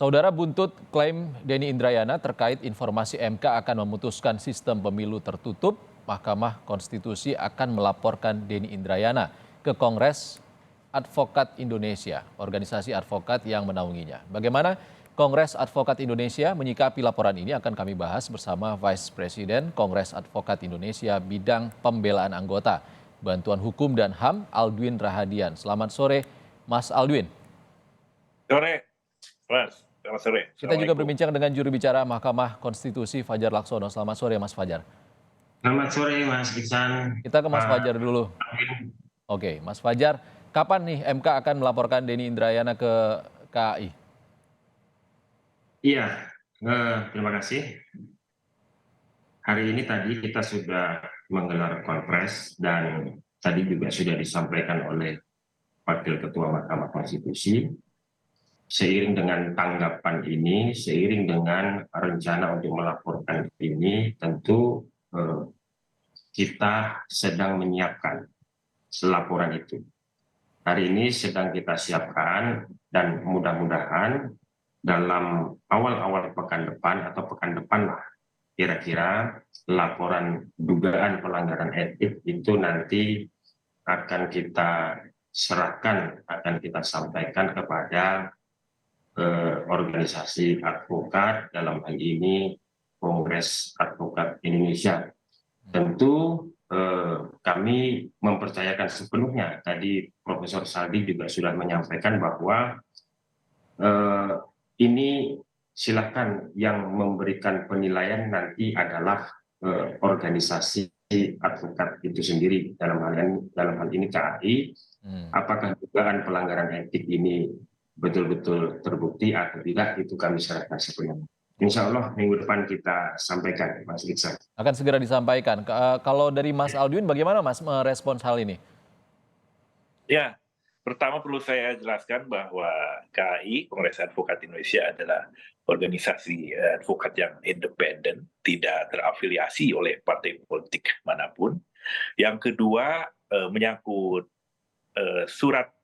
Saudara buntut klaim Denny Indrayana terkait informasi MK akan memutuskan sistem pemilu tertutup, Mahkamah Konstitusi akan melaporkan Denny Indrayana ke Kongres Advokat Indonesia, organisasi advokat yang menaunginya. Bagaimana Kongres Advokat Indonesia menyikapi laporan ini akan kami bahas bersama Vice President Kongres Advokat Indonesia bidang pembelaan anggota, Bantuan Hukum dan HAM, Aldwin Rahadian. Selamat sore, Mas Aldwin. Sore, Mas. Selamat sore. Kita juga Assalamualaikum. berbincang dengan juru bicara Mahkamah Konstitusi Fajar Laksono. Selamat sore Mas Fajar. Selamat sore Mas Iksan. Kita ke Mas Pak Fajar dulu. Alvin. Oke, Mas Fajar, kapan nih MK akan melaporkan Denny Indrayana ke KAI? Iya, terima kasih. Hari ini tadi kita sudah menggelar konferensi dan tadi juga sudah disampaikan oleh Wakil Ketua Mahkamah Konstitusi. Seiring dengan tanggapan ini, seiring dengan rencana untuk melaporkan ini, tentu kita sedang menyiapkan laporan itu. Hari ini sedang kita siapkan dan mudah-mudahan dalam awal-awal pekan depan atau pekan depan lah kira-kira laporan dugaan pelanggaran etik itu nanti akan kita serahkan, akan kita sampaikan kepada organisasi advokat, dalam hal ini Kongres Advokat Indonesia. Tentu kami mempercayakan sepenuhnya, tadi Profesor Saldi juga sudah menyampaikan bahwa ini silakan yang memberikan penilaian nanti adalah organisasi advokat itu sendiri, dalam hal ini KAI. Apakah dugaan pelanggaran etik ini betul-betul terbukti atau tidak, itu kami serahkan sepenuhnya. Insya Allah minggu depan kita sampaikan, Mas Iksan. Akan segera disampaikan. Kalau dari Mas Aldwin, bagaimana Mas merespons hal ini? Ya, pertama perlu saya jelaskan bahwa KAI, Kongres Advokat Indonesia, adalah organisasi advokat yang independen, tidak terafiliasi oleh partai politik manapun. Yang kedua, menyangkut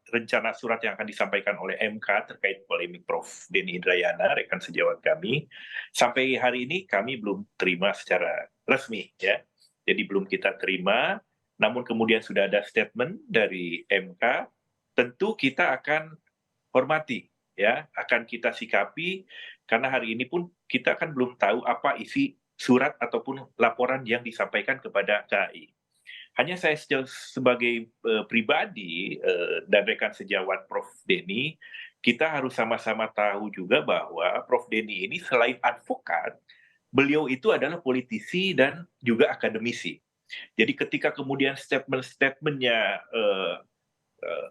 rencana surat yang akan disampaikan oleh MK terkait polemik Prof. Denny Indrayana, rekan sejawat kami. Sampai hari ini kami belum terima secara resmi, ya. Jadi belum kita terima, namun kemudian sudah ada statement dari MK, tentu kita akan hormati, ya, akan kita sikapi, karena hari ini pun kita kan belum tahu apa isi surat ataupun laporan yang disampaikan kepada KAI. Hanya saya sebagai pribadi dan rekan sejawat Prof. Denny, kita harus sama-sama tahu juga bahwa Prof. Denny ini selain advokat, beliau itu adalah politisi dan juga akademisi. Jadi ketika kemudian statement-statementnya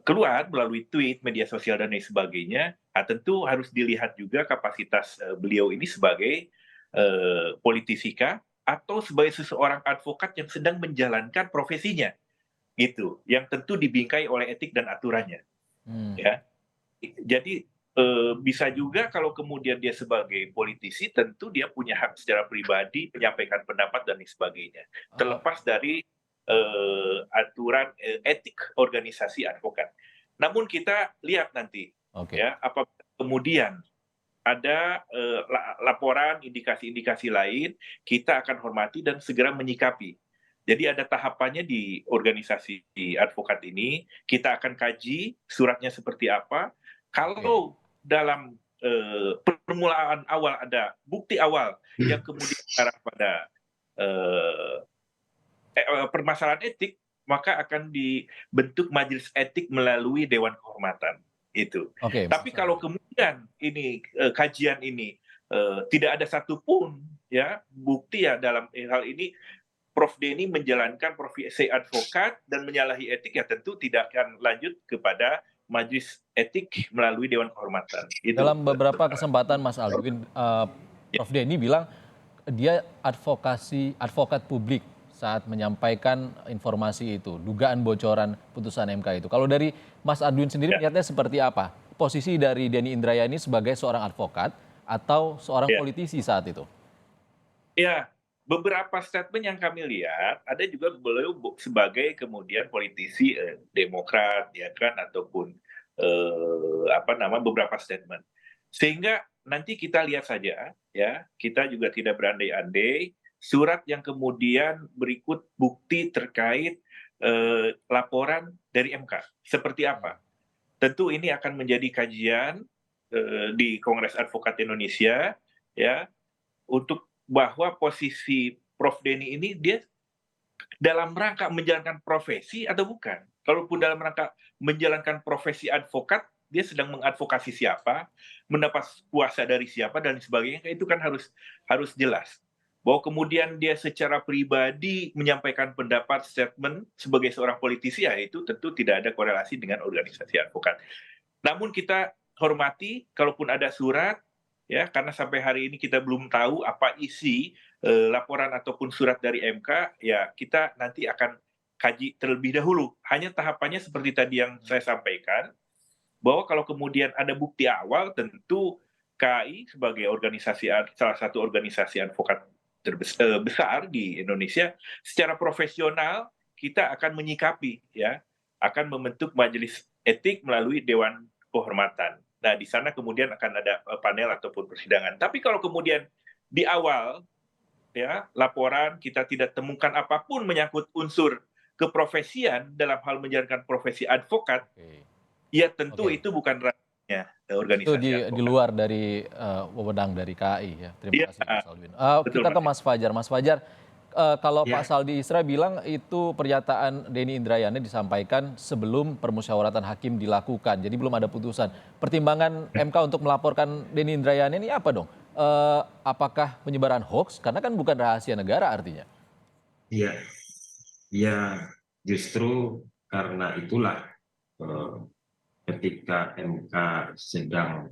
keluar melalui tweet, media sosial, dan lain sebagainya, tentu harus dilihat juga kapasitas beliau ini sebagai politisi kah, atau sebagai seseorang advokat yang sedang menjalankan profesinya, gitu, yang tentu dibingkai oleh etik dan aturannya. Ya, jadi bisa juga kalau kemudian dia sebagai politisi, tentu dia punya hak secara pribadi menyampaikan pendapat dan lain sebagainya, terlepas dari aturan etik organisasi advokat. Namun kita lihat nanti, ya, apa kemudian ada laporan, indikasi-indikasi lain, kita akan hormati dan segera menyikapi. Jadi ada tahapannya di organisasi advokat ini, kita akan kaji suratnya seperti apa. Kalau dalam permulaan awal ada bukti awal yang kemudian arah pada permasalahan etik, maka akan dibentuk majelis etik melalui Dewan Kehormatan. Itu. Tapi kalau kemudian ini kajian ini tidak ada satupun, ya, bukti, ya, dalam hal ini Prof. Denny menjalankan profesi advokat dan menyalahi etik, ya tentu tidak akan lanjut kepada majelis etik melalui Dewan Kehormatan. Itu. Dalam beberapa kesempatan Mas Aldwin, Prof. Denny bilang dia advokat publik saat menyampaikan informasi itu, dugaan bocoran putusan MK itu. Kalau dari Mas Aldwin sendiri melihatnya seperti apa? Posisi dari Denny Indrayana ini sebagai seorang advokat atau seorang politisi saat itu? Ya, beberapa statement yang kami lihat, ada juga beliau sebagai kemudian politisi Demokrat, ya kan, ataupun beberapa statement. Sehingga nanti kita lihat saja, ya, kita juga tidak berandai-andai, surat yang kemudian berikut bukti terkait laporan dari MK. Seperti apa? Tentu ini akan menjadi kajian di Kongres Advokat Indonesia, ya, untuk bahwa posisi Prof. Denny ini dia dalam rangka menjalankan profesi atau bukan. Kalaupun dalam rangka menjalankan profesi advokat, dia sedang mengadvokasi siapa, mendapat kuasa dari siapa dan sebagainya, itu kan harus jelas. Bahwa kemudian dia secara pribadi menyampaikan pendapat statement sebagai seorang politisi, ya itu tentu tidak ada korelasi dengan organisasi advokat. Namun kita hormati kalaupun ada surat, ya, karena sampai hari ini kita belum tahu apa isi laporan ataupun surat dari MK, ya kita nanti akan kaji terlebih dahulu. Hanya tahapannya seperti tadi yang saya sampaikan, bahwa kalau kemudian ada bukti awal, tentu KAI sebagai salah satu organisasi advokat besar di Indonesia, secara profesional kita akan menyikapi, ya, akan membentuk majelis etik melalui Dewan Kehormatan. Nah, di sana kemudian akan ada panel ataupun persidangan. Tapi kalau kemudian di awal, ya, laporan kita tidak temukan apapun menyangkut unsur keprofesian dalam hal menjalankan profesi advokat, ya tentu itu bukan ranahnya Itu organisasi di advokat. luar dari wewenang dari KAI ya. Terima Iya, kasih Pak Salvin. betul, Kita ke Mas. Mas Fajar. Mas Fajar, kalau Ya. Pak Saldi Isra bilang itu pernyataan Denny Indrayana disampaikan sebelum permusyawaratan hakim dilakukan, jadi belum ada putusan. Pertimbangan MK untuk melaporkan Denny Indrayana ini apa dong? Apakah penyebaran hoax? Karena kan bukan rahasia negara artinya. Iya, ya justru karena itulah ketika MK sedang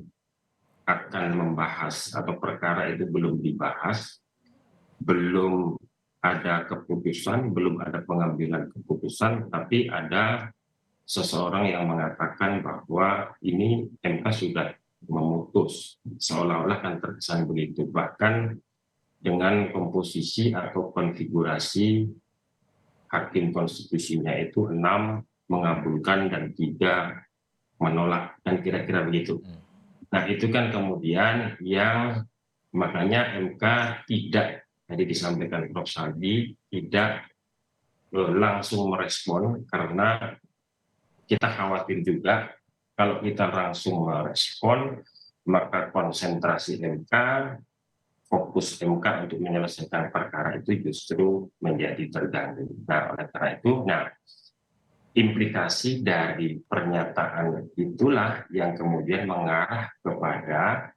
akan membahas atau perkara itu belum dibahas, belum ada keputusan, belum ada pengambilan keputusan, tapi ada seseorang yang mengatakan bahwa ini MK sudah memutus, seolah-olah kan terkesan begitu. Bahkan dengan komposisi atau konfigurasi hakim konstitusinya itu 6 mengabulkan dan 3 menolak, dan kira-kira begitu. Nah itu kan kemudian yang makanya MK tidak, tadi disampaikan Prof. Saldi, tidak langsung merespon, karena kita khawatir juga kalau kita langsung merespon, maka konsentrasi MK, fokus MK untuk menyelesaikan perkara itu justru menjadi terganggu. Nah oleh karena itu, implikasi dari pernyataan itulah yang kemudian mengarah kepada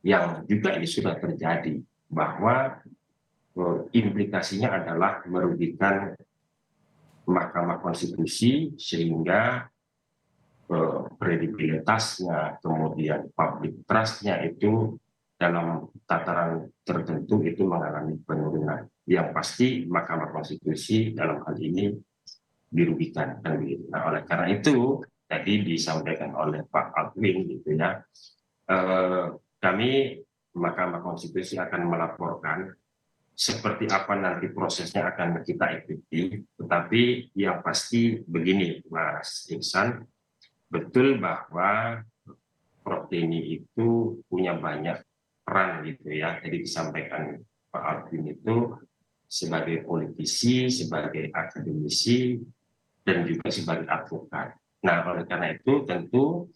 yang juga ini sudah terjadi, bahwa implikasinya adalah merugikan Mahkamah Konstitusi, sehingga kredibilitasnya, kemudian public trust-nya itu dalam tataran tertentu itu mengalami penurunan. Yang pasti Mahkamah Konstitusi dalam hal ini dirugikan, kan begitu. Nah, oleh karena itu tadi disampaikan oleh Pak Alvin gitu ya, kami Mahkamah Konstitusi akan melaporkan seperti apa nanti prosesnya akan kita ikuti, tetapi yang pasti begini Mas Iksan, betul bahwa Prof. Denny itu punya banyak peran gitu ya. Jadi disampaikan Pak Alvin itu sebagai politisi, sebagai akademisi, dan juga sebagai advokat. Nah, oleh karena itu tentu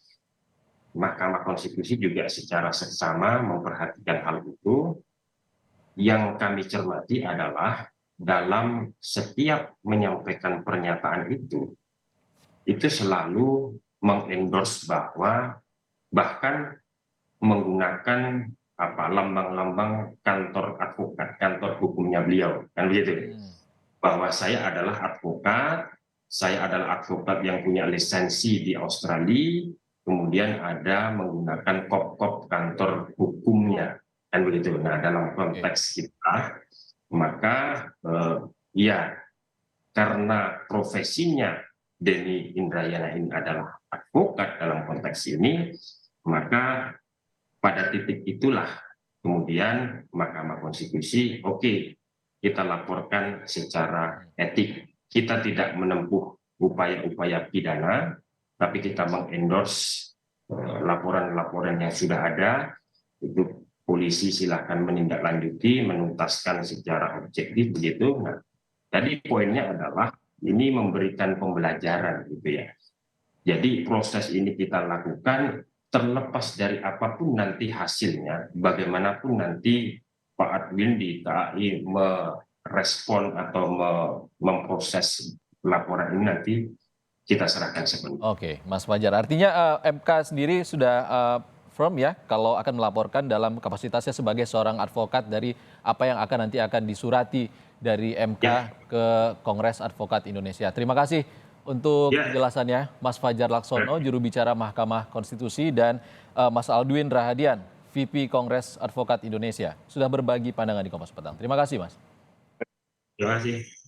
Mahkamah Konstitusi juga secara seksama memperhatikan hal itu. Yang kami cermati adalah dalam setiap menyampaikan pernyataan itu selalu mengendorse bahwa bahkan menggunakan lambang-lambang kantor advokat, kantor hukumnya beliau, kan begitu. Bahwa saya adalah advokat yang punya lisensi di Australia, kemudian ada menggunakan kop-kop kantor hukumnya, kan begitu. Nah, dalam konteks kita, maka ya karena profesinya Denny Indrayana ini adalah advokat dalam konteks ini, maka pada titik itulah kemudian Mahkamah Konstitusi, oke, kita laporkan secara etik. Kita tidak menempuh upaya-upaya pidana, tapi kita mengendorse laporan-laporan yang sudah ada, Itu polisi silahkan menindaklanjuti, menuntaskan secara objektif begitu. Nah, tadi poinnya adalah ini memberikan pembelajaran gitu ya. Jadi proses ini kita lakukan terlepas dari apapun nanti hasilnya, bagaimanapun nanti Pak Adwin di KAI merespon atau memproses laporan ini nanti kita serahkan sepenuhnya. Oke, Mas Fajar. Artinya MK sendiri sudah firm ya kalau akan melaporkan dalam kapasitasnya sebagai seorang advokat dari apa yang nanti akan disurati dari MK ke Kongres Advokat Indonesia. Terima kasih untuk penjelasannya Mas Fajar Laksono, juru bicara Mahkamah Konstitusi, dan Mas Aldwin Rahadian, VP Kongres Advokat Indonesia, sudah berbagi pandangan di Kompas Petang. Terima kasih, Mas. Terima kasih.